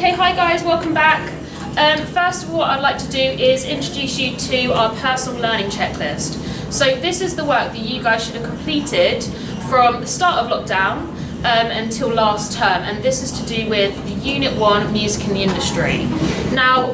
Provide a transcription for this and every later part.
Okay, hi guys, welcome back. First of all, what I'd like to do is introduce you to our personal learning checklist. So this is the work that you guys should have completed from the start of lockdown until last term, and this is to do with Unit 1, Music in the Industry. Now,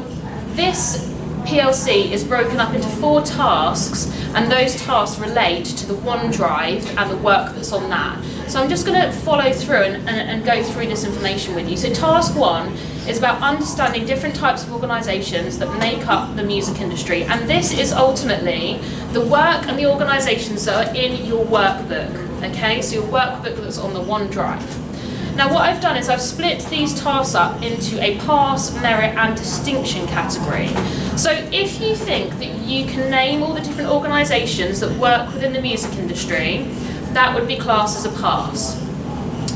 this PLC is broken up into 4 tasks, and those tasks relate to the OneDrive and the work that's on that. So I'm just going to follow through and go through this information with you. So task 1 is about understanding different types of organisations that make up the music industry, and this is ultimately the work and the organisations that are in your workbook, okay? So your workbook that's on the OneDrive. Now what I've done is I've split these tasks up into a pass, merit and distinction category. So if you think that you can name all the different organisations that work within the music industry, that would be classed as a pass.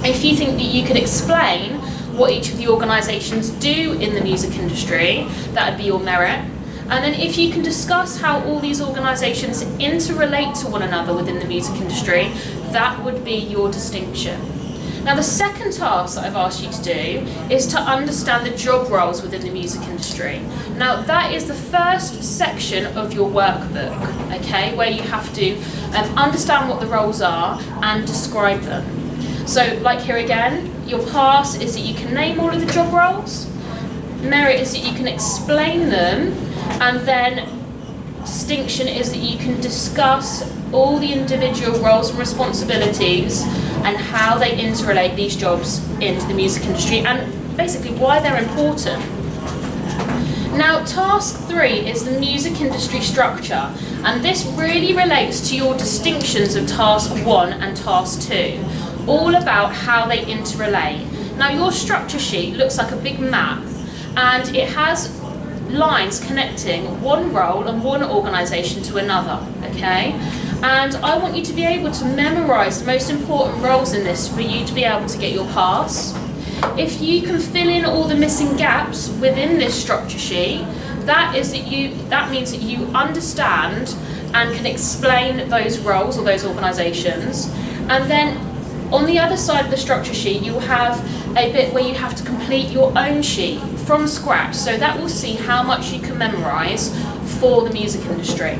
If you think that you can explain what each of the organisations do in the music industry, that would be your merit. And then if you can discuss how all these organisations interrelate to one another within the music industry, that would be your distinction. Now the second task that I've asked you to do is to understand the job roles within the music industry. Now that is the first section of your workbook, okay, where you have to understand what the roles are and describe them. So like here again, your pass is that you can name all of the job roles, merit is that you can explain them, and then distinction is that you can discuss all the individual roles and responsibilities and how they interrelate these jobs into the music industry and basically why they're important. Now task 3 is the music industry structure, and this really relates to your distinctions of task 1 and task 2, all about how they interrelate. Now your structure sheet looks like a big map, and it has lines connecting one role and one organisation to another, okay? And I want you to be able to memorise the most important roles in this for you to be able to get your pass. If you can fill in all the missing gaps within this structure sheet, that means that you understand and can explain those roles or those organisations. And then on the other side of the structure sheet, you'll have a bit where you have to complete your own sheet from scratch. So that will see how much you can memorise for the music industry.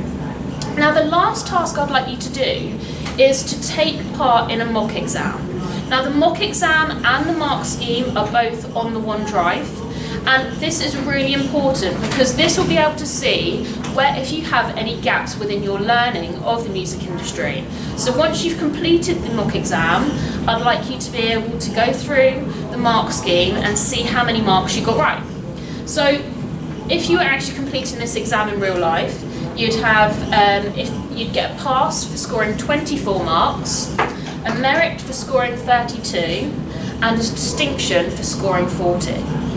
Now the last task I'd like you to do is to take part in a mock exam. Now the mock exam and the mark scheme are both on the OneDrive, and this is really important because this will be able to see where if you have any gaps within your learning of the music industry. So once you've completed the mock exam, I'd like you to be able to go through the mark scheme and see how many marks you got right. So if you were actually completing this exam in real life, you'd have, you'd get a pass for scoring 24 marks, a merit for scoring 32, and a distinction for scoring 40,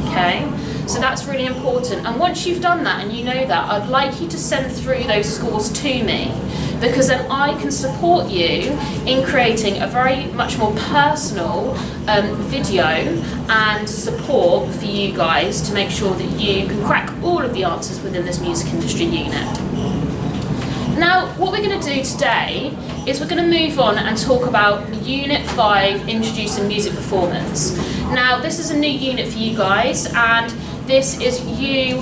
okay? So that's really important, and once you've done that and you know that, I'd like you to send through those scores to me, because then I can support you in creating a very much more personal video and support for you guys to make sure that you can crack all of the answers within this music industry unit. Now, what we're going to do today is we're going to move on and talk about Unit 5, Introducing Music Performance. Now, this is a new unit for you guys, and this is you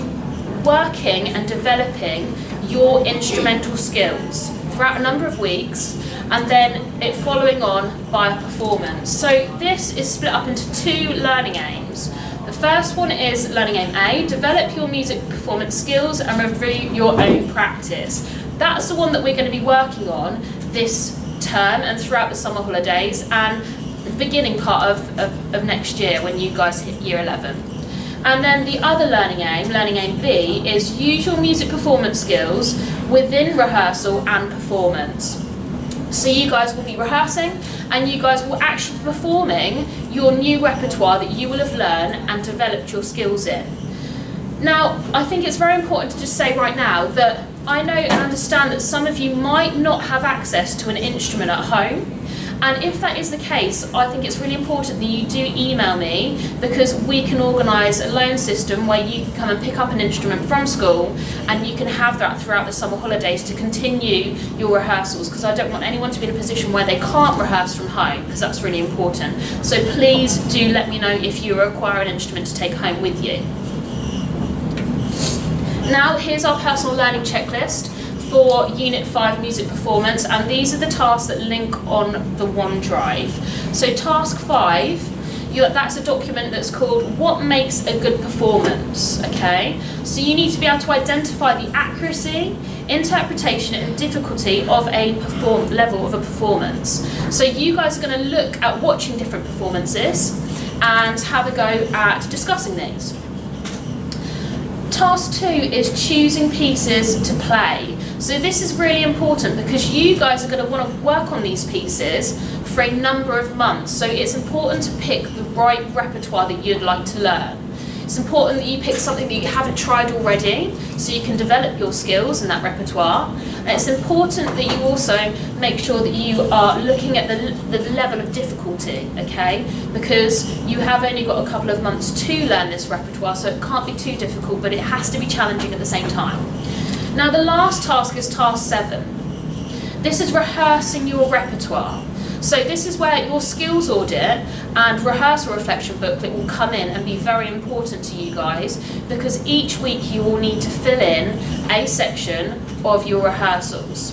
working and developing your instrumental skills throughout a number of weeks, and then it following on by a performance. So this is split up into 2 learning aims. The first one is learning aim A, develop your music performance skills and review your own practice. That's the one that we're going to be working on this term and throughout the summer holidays and the beginning part of next year when you guys hit year 11. And then the other learning aim B, is use your music performance skills within rehearsal and performance. So you guys will be rehearsing and you guys will actually be performing your new repertoire that you will have learned and developed your skills in. Now, I think it's very important to just say right now that I know and understand that some of you might not have access to an instrument at home, And if that is the case, I think it's really important that you do email me, because we can organise a loan system where you can come and pick up an instrument from school and you can have that throughout the summer holidays to continue your rehearsals, because I don't want anyone to be in a position where they can't rehearse from home, because that's really important. So please do let me know if you require an instrument to take home with you. Now here's our personal learning checklist for Unit 5 music performance, and these are the tasks that link on the OneDrive. So task 5, that's a document that's called What Makes a Good Performance, okay? So you need to be able to identify the accuracy, interpretation and difficulty of a level of a performance. So you guys are going to look at watching different performances and have a go at discussing these. Task 2 is choosing pieces to play. So this is really important because you guys are going to want to work on these pieces for a number of months. So it's important to pick the right repertoire that you'd like to learn. It's important that you pick something that you haven't tried already, so you can develop your skills in that repertoire. And it's important that you also make sure that you are looking at the level of difficulty, okay? Because you have only got a couple of months to learn this repertoire, so it can't be too difficult, but it has to be challenging at the same time. Now the last task is task 7. This is rehearsing your repertoire. So this is where your skills audit and rehearsal reflection booklet will come in and be very important to you guys, because each week you will need to fill in a section of your rehearsals.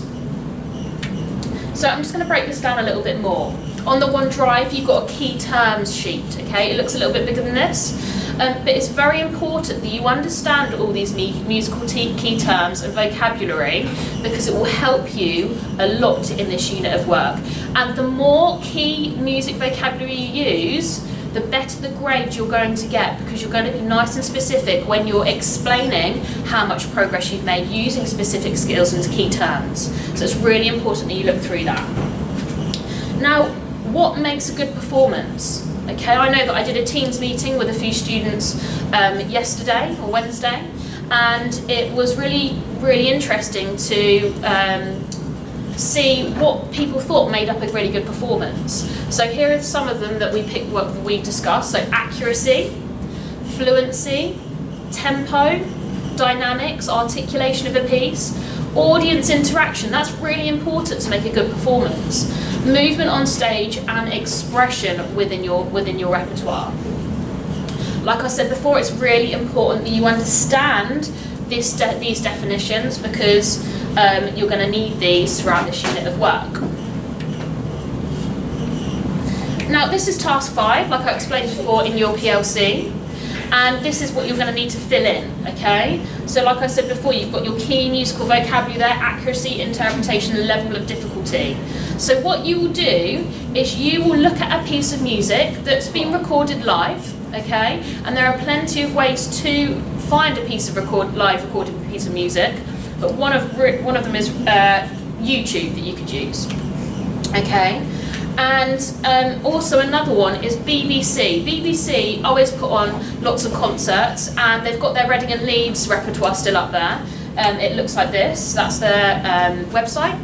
So I'm just going to break this down a little bit more. On the OneDrive you've got a key terms sheet, okay? It looks a little bit bigger than this. But it's very important that you understand all these musical key terms and vocabulary, because it will help you a lot in this unit of work. And the more key music vocabulary you use, the better the grade you're going to get, because you're going to be nice and specific when you're explaining how much progress you've made using specific skills and key terms. So it's really important that you look through that. Now, what makes a good performance? Okay, I know that I did a Teams meeting with a few students yesterday or Wednesday, and it was really, really interesting to see what people thought made up a really good performance. So here are some of them that we picked, what we discussed. So accuracy, fluency, tempo, dynamics, articulation of a piece, audience interaction, that's really important to make a good performance. Movement on stage and expression within your repertoire. Like I said before, it's really important that you understand these definitions, because you're going to need these throughout this unit of work. Now this is task 5, like I explained before, in your PLC. And this is what you're going to need to fill in, okay? So like I said before, you've got your key musical vocabulary there, accuracy, interpretation, and level of difficulty. So what you will do is you will look at a piece of music that's been recorded live, okay? And there are plenty of ways to find a piece of live recorded piece of music, but one of them is YouTube that you could use, okay? And also another one is BBC. BBC always put on lots of concerts, and they've got their Reading and Leeds repertoire still up there. It looks like this, that's their website.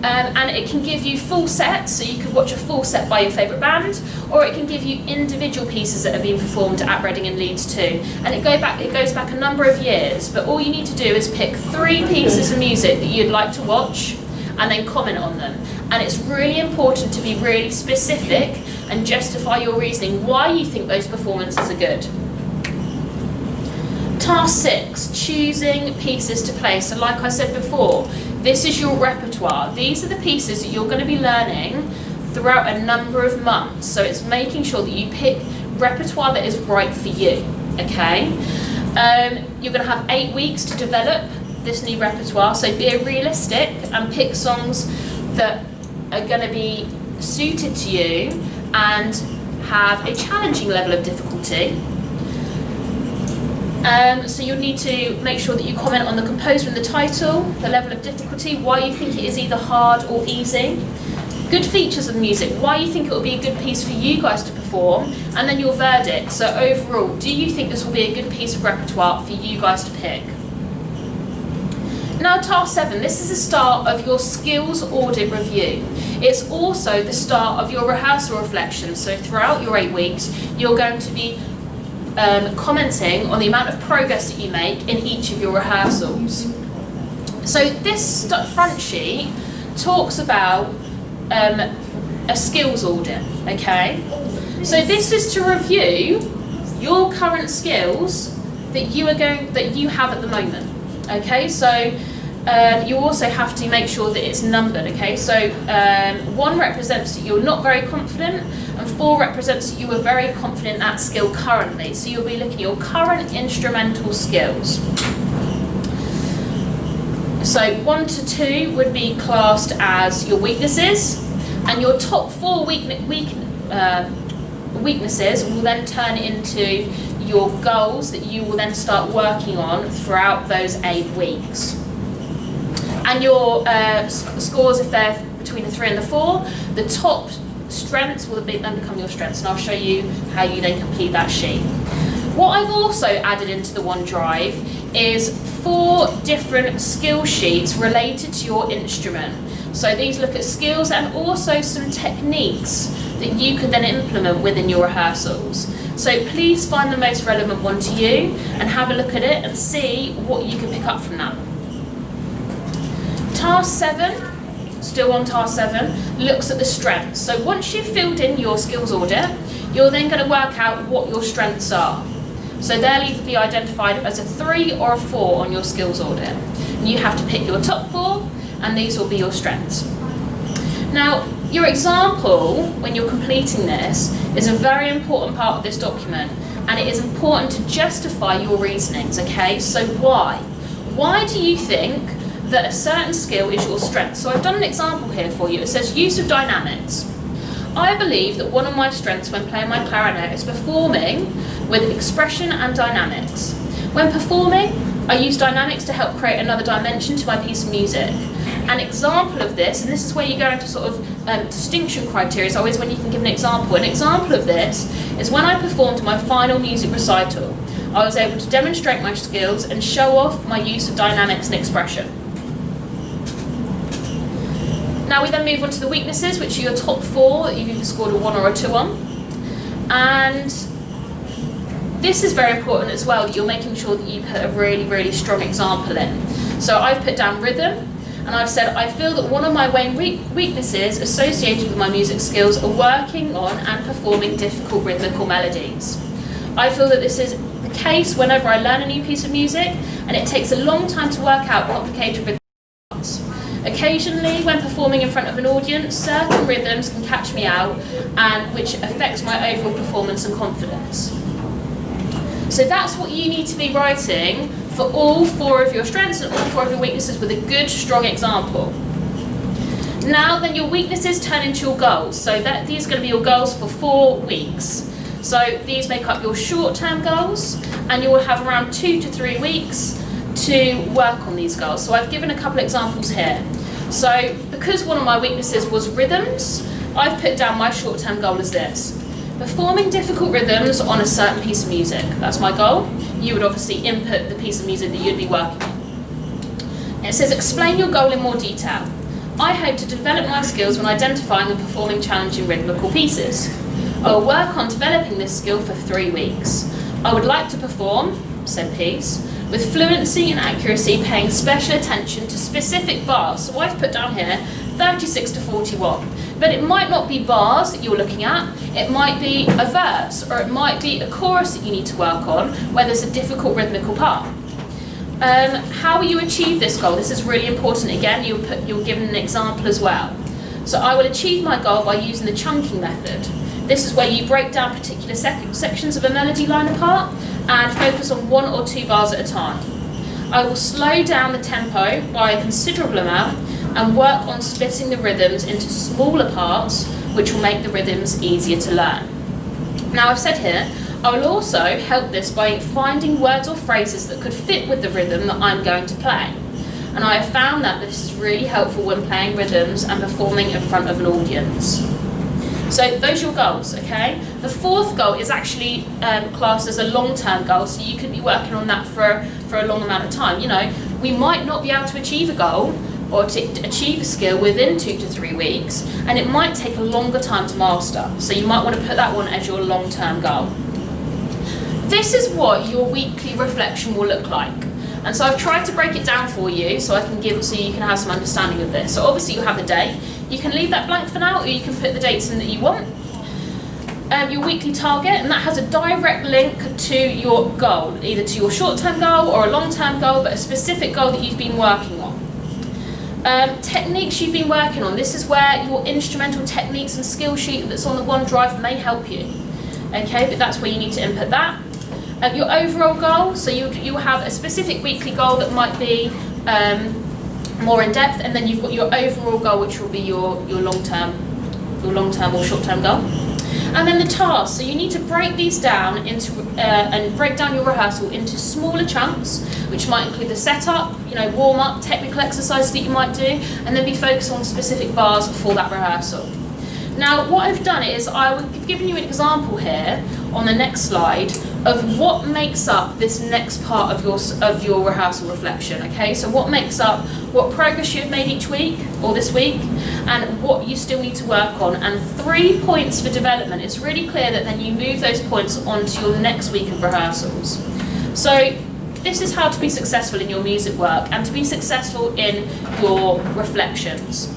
And it can give you full sets, so you could watch a full set by your favourite band, or it can give you individual pieces that have been performed at Reading and Leeds too. And it goes back a number of years, but all you need to do is pick 3 pieces of music that you'd like to watch and then comment on them. And it's really important to be really specific and justify your reasoning why you think those performances are good. Task 6, choosing pieces to play. So like I said before, this is your repertoire. These are the pieces that you're going to be learning throughout a number of months. So it's making sure that you pick repertoire that is right for you, okay? You're going to have 8 weeks to develop this new repertoire, so be realistic and pick songs that are going to be suited to you and have a challenging level of difficulty. So you'll need to make sure that you comment on the composer and the title, the level of difficulty, why you think it is either hard or easy, good features of the music, why you think it will be a good piece for you guys to perform, and then your verdict. So overall, do you think this will be a good piece of repertoire for you guys to pick? Now task 7, this is the start of your skills audit review. It's also the start of your rehearsal reflection. So throughout your 8 weeks, you're going to be commenting on the amount of progress that you make in each of your rehearsals. So this front sheet talks about a skills audit, okay? So this is to review your current skills that you have at the moment. Okay, so you also have to make sure that it's numbered. Okay, so 1 represents that you're not very confident, and 4 represents that you are very confident in that skill currently. So you'll be looking at your current instrumental skills. So 1 to 2 would be classed as your weaknesses, and your top 4 weaknesses will then turn into your goals that you will then start working on throughout those 8 weeks. And your scores, if they're between the 3 and the 4, the top strengths will then become your strengths, and I'll show you how you then complete that sheet. What I've also added into the OneDrive is 4 different skill sheets related to your instrument. So these look at skills and also some techniques that you can then implement within your rehearsals. So please find the most relevant one to you and have a look at it and see what you can pick up from that. Task 7, still on task 7, looks at the strengths. So once you've filled in your skills audit, you're then going to work out what your strengths are. So they'll either be identified as a 3 or a 4 on your skills audit. And you have to pick your top 4, and these will be your strengths. Now, your example, when you're completing this, is a very important part of this document, and it is important to justify your reasonings, okay? So why? Why do you think that a certain skill is your strength? So I've done an example here for you. It says use of dynamics. I believe that one of my strengths when playing my clarinet is performing with expression and dynamics. When performing, I use dynamics to help create another dimension to my piece of music. An example of this, and this is where you go into sort of distinction criteria, is always when you can give an example. An example of this is when I performed my final music recital. I was able to demonstrate my skills and show off my use of dynamics and expression. Now we then move on to the weaknesses, which are your top 4 that you've either scored a 1 or a 2 on. And this is very important as well, that you're making sure that you put a really, really strong example in. So I've put down rhythm, and I've said I feel that one of my main weaknesses associated with my music skills are working on and performing difficult rhythmical melodies. I feel that this is the case whenever I learn a new piece of music, and it takes a long time to work out complicated rhythmic parts. Occasionally, when performing in front of an audience, certain rhythms can catch me out, and which affects my overall performance and confidence. So that's what you need to be writing for all 4 of your strengths and all 4 of your weaknesses, with a good, strong example. Now then, your weaknesses turn into your goals. So these are going to be your goals for 4 weeks. So these make up your short-term goals, and you will have around 2 to 3 weeks to work on these goals. So I've given a couple examples here. So because one of my weaknesses was rhythms, I've put down my short-term goal as this: performing difficult rhythms on a certain piece of music. That's my goal. You would obviously input the piece of music that you'd be working on. It says explain your goal in more detail. I hope to develop my skills when identifying and performing challenging rhythmical pieces. I will work on developing this skill for 3 weeks. I would like to perform, said piece, with fluency and accuracy, paying special attention to specific bars. So I've put down here 36 to 41. But it might not be bars that you're looking at, it might be a verse, or it might be a chorus that you need to work on, where there's a difficult rhythmical part. How will you achieve this goal? This is really important. Again, you're given an example as well. So I will achieve my goal by using the chunking method. This is where you break down particular sections of a melody line apart and focus on 1 or 2 bars at a time. I will slow down the tempo by a considerable amount and work on splitting the rhythms into smaller parts, which will make the rhythms easier to learn. Now I've said here, I will also help this by finding words or phrases that could fit with the rhythm that I'm going to play. And I have found that this is really helpful when playing rhythms and performing in front of an audience. So those are your goals, okay? The 4th goal is actually classed as a long-term goal, so you could be working on that for a long amount of time. You know, we might not be able to achieve a goal or to achieve a skill within 2 to 3 weeks, and it might take a longer time to master. So you might want to put that one as your long-term goal. This is what your weekly reflection will look like. And so I've tried to break it down for you so you can have some understanding of this. So obviously you have a day. You can leave that blank for now, or you can put the dates in that you want. Your weekly target, and that has a direct link to your goal, either to your short-term goal or a long-term goal, but a specific goal that you've been working on. Techniques you've been working on. This is where your instrumental techniques and skill sheet that's on the OneDrive may help you. Okay, but that's where you need to input that. Your overall goal, so you'll have a specific weekly goal that might be more in depth, and then you've got your overall goal, which will be your long-term or short-term goal. And then the tasks, so you need to break these down into and break down your rehearsal into smaller chunks, which might include the setup, warm-up, technical exercises that you might do, and then be focused on specific bars for that rehearsal. Now, what I've done is I've given you an example here on the next slide of what makes up this next part of your rehearsal reflection. Okay, so what makes up what progress you've made each week or this week, and what you still need to work on, and 3 points for development. It's really clear that then you move those points onto your next week of rehearsals. So this is how to be successful in your music work and to be successful in your reflections.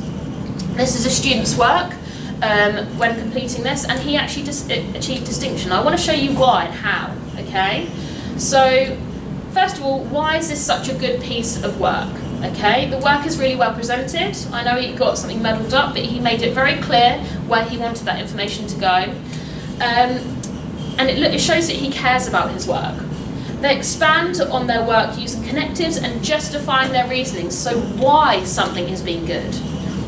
This is a student's work. When completing this, and he actually achieved distinction. I want to show you why and how, okay? So, first of all, why is this such a good piece of work, okay? The work is really well presented. I know he got something muddled up, but he made it very clear where he wanted that information to go. And it shows that he cares about his work. They expand on their work using connectives and justifying their reasoning, so why something has been good,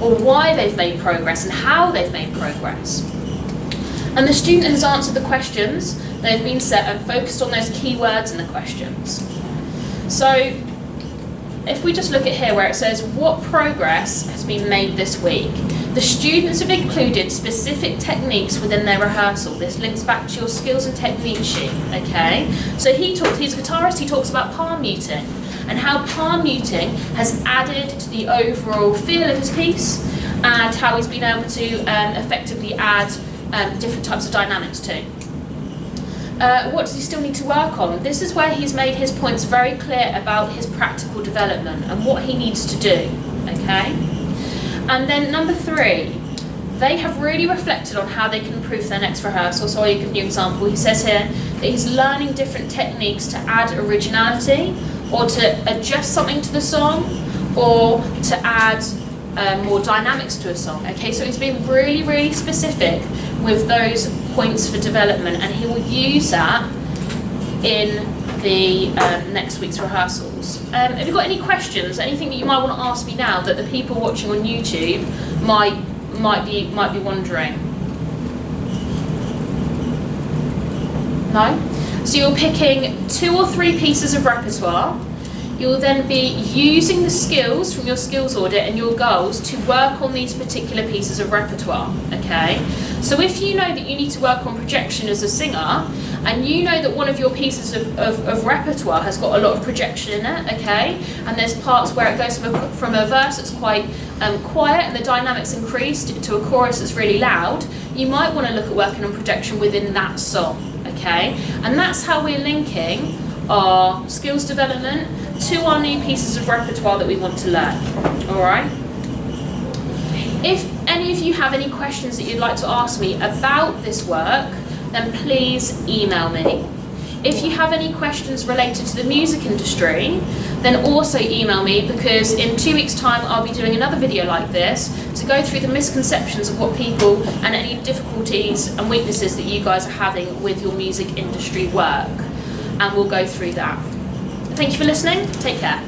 or why they've made progress and how they've made progress. And the student has answered the questions that have been set and focused on those keywords in the questions. So if we just look at here where it says what progress has been made this week, the students have included specific techniques within their rehearsal. This links back to your skills and technique sheet, okay? So he's a guitarist, he talks about palm muting, and how palm muting has added to the overall feel of his piece, and how he's been able to effectively add different types of dynamics too. What does he still need to work on? This is where he's made his points very clear about his practical development and what he needs to do, okay? And then number 3, they have really reflected on how they can improve their next rehearsal. So I'll give you an example. He says here that he's learning different techniques to add originality, or to adjust something to the song, or to add more dynamics to a song. Okay, so he's been really, really specific with those points for development, and he will use that in the next week's rehearsals. Have you got any questions? Anything that you might want to ask me now that the people watching on YouTube might be wondering? No? So you're picking 2 or 3 pieces of repertoire. You'll then be using the skills from your skills audit and your goals to work on these particular pieces of repertoire, okay? So if you know that you need to work on projection as a singer, and you know that one of your pieces of repertoire has got a lot of projection in it, okay? And there's parts where it goes from a verse that's quite quiet and the dynamics increased to a chorus that's really loud, you might want to look at working on projection within that song, okay? And that's how we're linking our skills development to our new pieces of repertoire that we want to learn, all right? If any of you have any questions that you'd like to ask me about this work, then please email me. If you have any questions related to the music industry, then also email me, because in 2 weeks' time I'll be doing another video like this to go through the misconceptions of what people and any difficulties and weaknesses that you guys are having with your music industry work, and we'll go through that. Thank you for listening. Take care.